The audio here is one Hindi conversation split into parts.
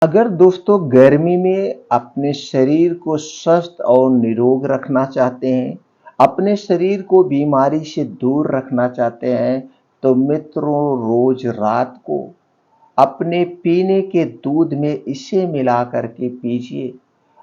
अगर दोस्तों गर्मी में अपने शरीर को स्वस्थ और निरोग रखना चाहते हैं, अपने शरीर को बीमारी से दूर रखना चाहते हैं, तो मित्रों रोज रात को अपने पीने के दूध में इसे मिला करके पीजिए।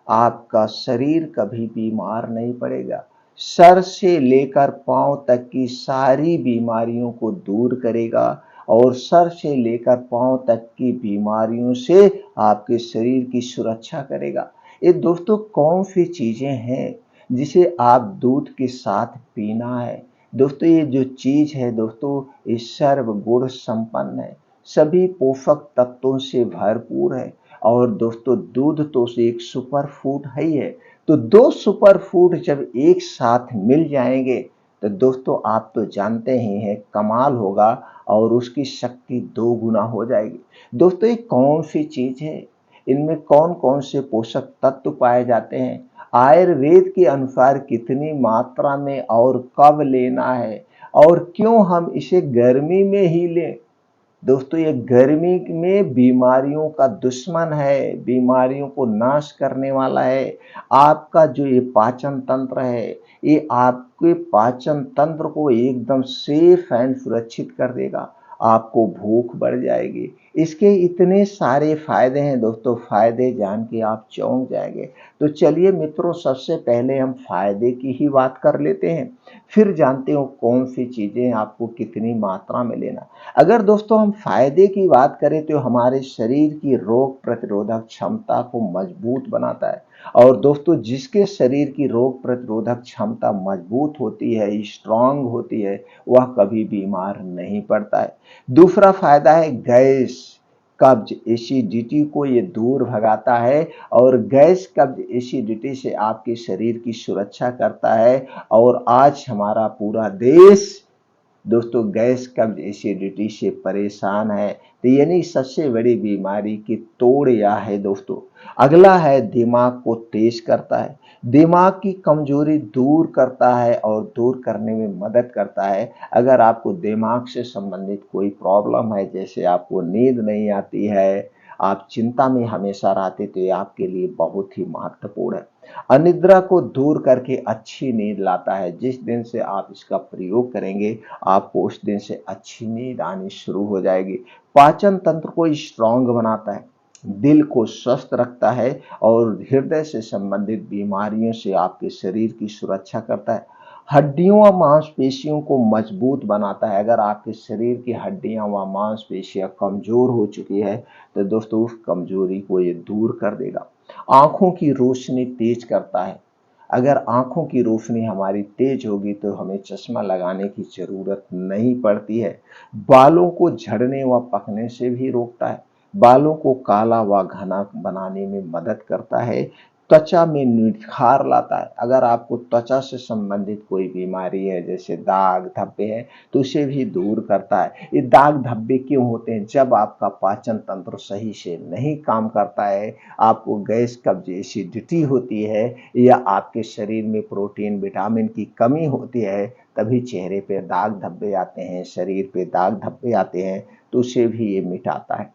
आपका शरीर कभी बीमार नहीं पड़ेगा। सर से लेकर पांव तक की सारी बीमारियों को दूर करेगा और सर से लेकर पांव तक की बीमारियों से आपके शरीर की सुरक्षा करेगा। ये दोस्तों कौन सी चीजें हैं जिसे आप दूध के साथ पीना है। दोस्तों ये जो चीज है दोस्तों, ये सर्व गुण संपन्न है, सभी पोषक तत्वों से भरपूर है। और दोस्तों दूध तो एक सुपर फूड है ही है। तो दो सुपर फूड जब एक साथ मिल जाएंगे तो दोस्तों आप तो जानते ही हैं कमाल होगा और उसकी शक्ति दो गुना हो जाएगी। दोस्तों ये कौन सी चीज है, इनमें कौन कौन से पोषक तत्व पाए जाते हैं, आयुर्वेद के अनुसार कितनी मात्रा में और कब लेना है और क्यों हम इसे गर्मी में ही लें। दोस्तों ये गर्मी में बीमारियों का दुश्मन है, बीमारियों को नाश करने वाला है। आपका जो ये पाचन तंत्र है, ये आपके पाचन तंत्र को एकदम सेफ एंड सुरक्षित कर देगा। आपको भूख बढ़ जाएगी। इसके इतने सारे फायदे हैं दोस्तों, फायदे जान के आप चौंक जाएंगे। तो चलिए मित्रों, सबसे पहले हम फायदे की ही बात कर लेते हैं, फिर जानते हो कौन सी चीजें आपको कितनी मात्रा में लेना। अगर दोस्तों हम फायदे की बात करें तो हमारे शरीर की रोग प्रतिरोधक क्षमता को मजबूत बनाता है। और दोस्तों जिसके शरीर की रोग प्रतिरोधक क्षमता मजबूत होती है, स्ट्रांग होती है, वह कभी बीमार नहीं पड़ता है। दूसरा फायदा है गैस, कब्ज, एसिडिटी को ये दूर भगाता है। और गैस कब्ज एसिडिटी से आपके शरीर की सुरक्षा करता है। और आज हमारा पूरा देश दोस्तों गैस कब्ज एसिडिटी से परेशान है। तो यानी सबसे बड़ी बीमारी की तोड़ यह है दोस्तों। अगला है दिमाग को तेज करता है, दिमाग की कमजोरी दूर करता है और दूर करने में मदद करता है। अगर आपको दिमाग से संबंधित कोई प्रॉब्लम है, जैसे आपको नींद नहीं आती है, आप चिंता में हमेशा रहते, तो ये आपके लिए बहुत ही महत्वपूर्ण है। अनिद्रा को दूर करके अच्छी नींद लाता है। जिस दिन से आप इसका प्रयोग करेंगे आपको उस दिन से अच्छी नींद आनी शुरू हो जाएगी। पाचन तंत्र को स्ट्रांग बनाता है, दिल को स्वस्थ रखता है और हृदय से संबंधित बीमारियों से आपके शरीर की सुरक्षा करता है। हड्डियों व मांसपेशियों को मजबूत बनाता है। अगर आपके शरीर की हड्डियां व मांसपेशियां कमजोर हो चुकी है तो दोस्तों उस कमजोरी को ये दूर कर देगा। आंखों की रोशनी तेज करता है। अगर आंखों की रोशनी हमारी तेज होगी तो हमें चश्मा लगाने की जरूरत नहीं पड़ती है। बालों को झड़ने व पकने से भी रोकता है। बालों को काला व घना बनाने में मदद करता है। त्वचा में निखार लाता है। अगर आपको त्वचा से संबंधित कोई बीमारी है, जैसे दाग धब्बे हैं, तो उसे भी दूर करता है। ये दाग धब्बे क्यों होते हैं? जब आपका पाचन तंत्र सही से नहीं काम करता है, आपको गैस कब्ज एसिडिटी होती है या आपके शरीर में प्रोटीन विटामिन की कमी होती है, तभी चेहरे पे दाग धब्बे आते हैं, शरीर पे दाग धब्बे आते हैं। तो उसे भी ये मिटाता है।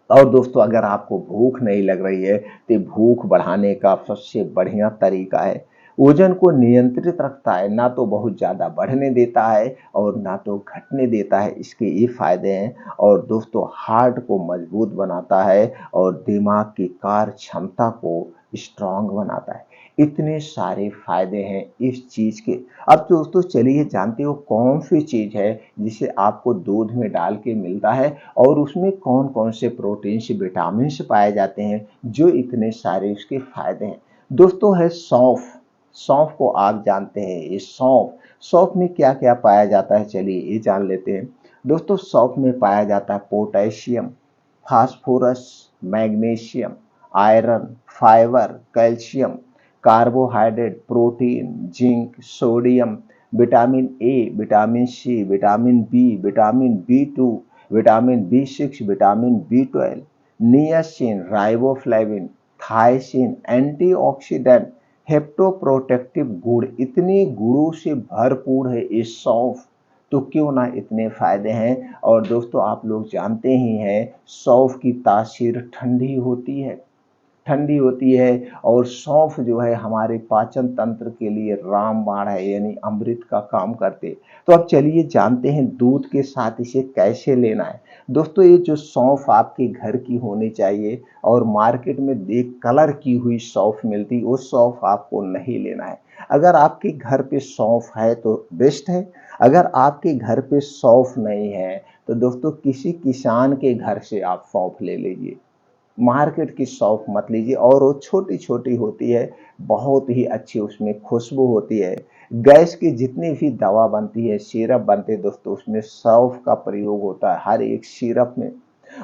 और दोस्तों अगर आपको भूख नहीं लग रही है तो भूख बढ़ाने का सबसे बढ़िया तरीका है, वजन को नियंत्रित रखता है, ना तो बहुत ज़्यादा बढ़ने देता है और ना तो घटने देता है। इसके ये फायदे हैं। और दोस्तों हार्ट को मजबूत बनाता है और दिमाग की कार्य क्षमता को स्ट्रांग बनाता है। इतने सारे फायदे हैं इस चीज के। अब दोस्तों चलिए जानते हो कौन सी चीज है जिसे आपको दूध में डाल के मिलता है और उसमें कौन कौन से प्रोटीन से विटामिन से पाए जाते हैं, जो इतने सारे उसके फायदे हैं। दोस्तों है सौंफ। सौंफ को आप जानते हैं, ये सौंफ, सौंफ में क्या क्या पाया जाता है, चलिए ये जान लेते हैं। दोस्तों सौंफ में पाया जाता है potassium, phosphorus, magnesium, iron, fibre, calcium, carbohydrate, protein, zinc, sodium, vitamin A, vitamin C, vitamin B, vitamin B 2, vitamin B 6, vitamin B 12, niacin, riboflavin, thiamine, antioxidant, hepatoprotective गुण, इतने गुणों से भरपूर है ये सौंफ। तो क्यों ना इतने फ़ायदे हैं। और दोस्तों आप लोग जानते ही हैं सौंफ की तासीर ठंडी होती है और सौंफ जो है हमारे पाचन तंत्र के लिए रामबाण है, यानी अमृत का काम करते। तो अब चलिए जानते हैं दूध के साथ इसे कैसे लेना है। दोस्तों ये जो सौंफ आपके घर की होनी चाहिए और मार्केट में देख कलर की हुई सौंफ मिलती, वो सौंफ आपको नहीं लेना है। अगर आपके घर पे सौंफ है तो बेस्ट है, अगर आपके घर पे सौंफ नहीं है तो दोस्तों किसी किसान के घर से आप सौंफ ले लीजिए। मार्केट की सौंफ मत लीजिए, और वो छोटी छोटी होती है, बहुत ही अच्छी उसमें खुशबू होती है। गैस की जितनी भी दवा बनती है, सिरप बनते हैं दोस्तों, उसमें सौंफ का प्रयोग होता है हर एक सिरप में।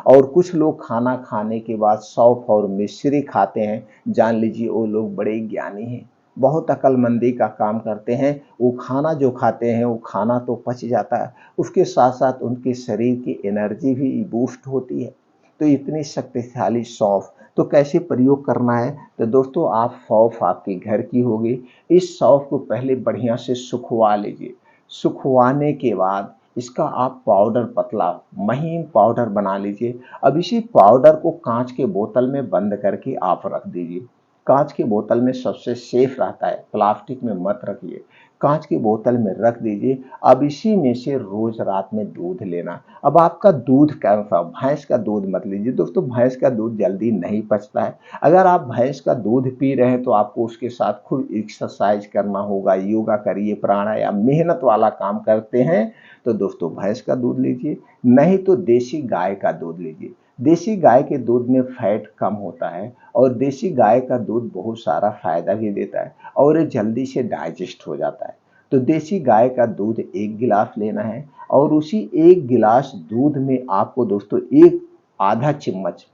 और कुछ लोग खाना खाने के बाद सौंफ और मिश्री खाते हैं, जान लीजिए वो लोग बड़े ज्ञानी हैं, बहुत अक्लमंदी का काम करते हैं। वो खाना जो खाते हैं वो खाना तो पच जाता है, उसके साथ साथ उनके शरीर की एनर्जी भी बूस्ट होती है। तो इतनी शक्तिशाली सौंफ तो कैसे प्रयोग करना है। तो दोस्तों आप सौंफ आपके घर की होगी, इस सौंफ को पहले बढ़िया से सुखवा लीजिए। सुखवाने के बाद इसका आप पाउडर, पतला महीन पाउडर बना लीजिए। अब इसी पाउडर को कांच के बोतल में बंद करके आप रख दीजिए। कांच के बोतल में सबसे सेफ रहता है, प्लास्टिक में मत रखिए, कांच की बोतल में रख दीजिए। अब इसी में से रोज रात में दूध लेना। अब आपका दूध कौन सा, भैंस का दूध मत लीजिए दोस्तों, भैंस का दूध जल्दी नहीं पचता है। अगर आप भैंस का दूध पी रहे हैं तो आपको उसके साथ खूब एक्सरसाइज करना होगा, योगा करिए, प्राणायाम, मेहनत वाला काम करते हैं तो दोस्तों भैंस का दूध लीजिए, नहीं तो देसी गाय का दूध लीजिए। देसी गाय के दूध में फैट कम होता है और देसी गाय का दूध बहुत सारा फायदा भी देता है और ये जल्दी से डाइजेस्ट हो जाता है। तो देसी गाय का दूध 1 गिलास लेना है और उसी 1 गिलास दूध में आपको दोस्तों एक आधा चम्मच,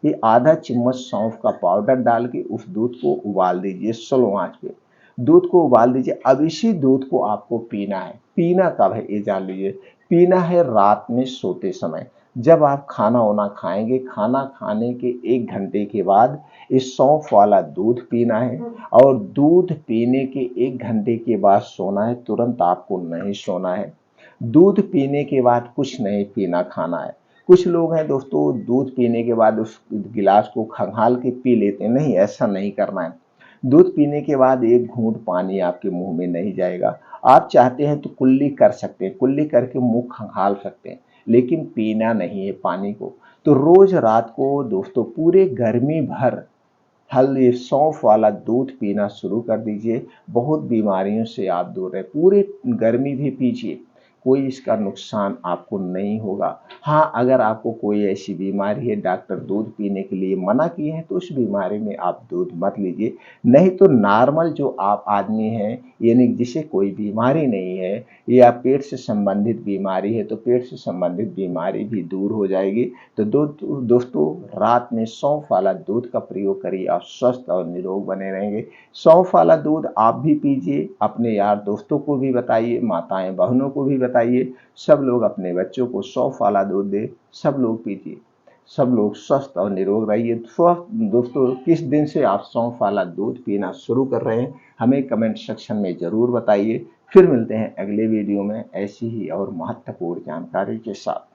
ये आधा चम्मच सौंफ का पाउडर डाल के उस दूध को उबाल दीजिए स्लो आंच पे। दूध को उबाल दीजिए। अब इसी दूध को आपको पीना है। पीना कब है ये जान लीजिए, पीना है रात में सोते समय। जब आप खाना वाना खाएंगे, खाना खाने के 1 घंटे के बाद इस सौंफ वाला दूध पीना है और दूध पीने के 1 घंटे के बाद सोना है, तुरंत आपको नहीं सोना है। दूध पीने के बाद कुछ नहीं पीना, खाना है। कुछ लोग हैं दोस्तों दूध पीने के बाद उस गिलास को खंगाल के पी लेते हैं, नहीं ऐसा नहीं करना है। दूध पीने के बाद 1 घूंट पानी आपके मुंह में नहीं जाएगा। आप चाहते हैं तो कुल्ली कर सकते हैं, कुल्ली करके मुंह खंगाल सकते हैं, लेकिन पीना नहीं है पानी को। तो रोज रात को दोस्तों पूरे गर्मी भर हल्दी सौंफ वाला दूध पीना शुरू कर दीजिए। बहुत बीमारियों से आप दूर रहे, पूरे गर्मी भी पीजिए, कोई इसका नुकसान आपको नहीं होगा। हाँ, अगर आपको कोई ऐसी बीमारी है, डॉक्टर दूध पीने के लिए मना किए हैं, तो उस बीमारी में आप दूध मत लीजिए। नहीं तो नॉर्मल जो आप आदमी हैं, यानी जिसे कोई बीमारी नहीं है या पेट से संबंधित बीमारी है, तो पेट से संबंधित बीमारी भी दूर हो जाएगी। तो दोस्तों रात में सौंफ वाला दूध का प्रयोग करिए, आप स्वस्थ और निरोग बने रहेंगे। सौंफ वाला दूध आप भी पीजिए, अपने यार दोस्तों को भी बताइए, माताएं बहनों को भी बताइए, सब लोग अपने बच्चों को सौंफ वाला दूध दे, सब लोग पीजिए, सब लोग स्वस्थ और निरोग रहिए। स्वस्थ दोस्तों किस दिन से आप सौंफ वाला दूध पीना शुरू कर रहे हैं, हमें कमेंट सेक्शन में ज़रूर बताइए। फिर मिलते हैं अगले वीडियो में ऐसी ही और महत्वपूर्ण जानकारी के साथ।